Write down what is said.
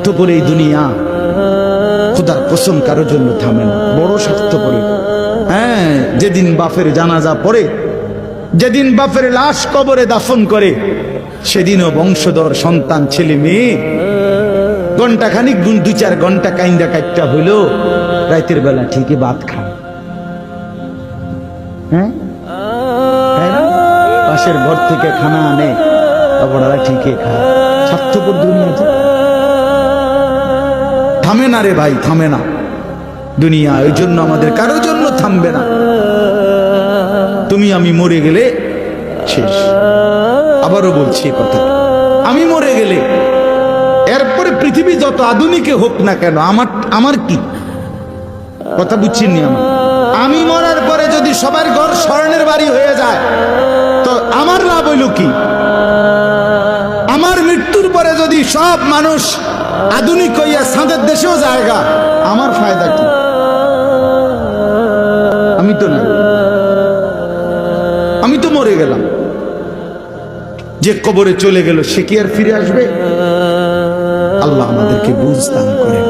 স্বার্থপর এই দুনিয়া, খোদার কসম কারো জন্য থামে না, বড় স্বার্থপর। হ্যাঁ, যেদিন বাপের জানাজা পড়ে, যেদিন বাপের লাশ কবরে দাফন করে, সেদিনও বংশধর সন্তান ছেলে মেয়ে ঘন্টা খানিক 2-4 ঘন্টা কাইন্দা কাটটা হইল, রাতের বেলা ঠিকই ভাত খায়। হ্যাঁ, পাশের ঘর থেকে খানা আনে, বড়রা ঠিকই খায়। স্বার্থপর দুনিয়া থামে না রে ভাই, থামে না দুনিয়া। ওই জন্য আমাদের কারোর জন্য থামবে না। তুমি আমি মরে গেলে শেষ। আবারও বলছি কথা, আমি মরে গেলে এরপরে পৃথিবী যত আধুনিকে হোক না কেন, আমার কি কথা বুঝছিনি? আমি মরার পরে যদি সবার ঘর স্বর্ণের বাড়ি হয়ে যায়, তো আমার লাভ হইল কি? আমার মৃত্যুর পরে যদি সব মানুষ আধুনিক হইয়া চাঁদের দেশেও জায়গা, আমার ফায়দা কি? আমি তো না, আমি তো মরে গেলাম। যে কবরে চলে গেল সে কি আর ফিরে আসবে? আল্লাহ আমাদেরকে বুঝ দান করেন।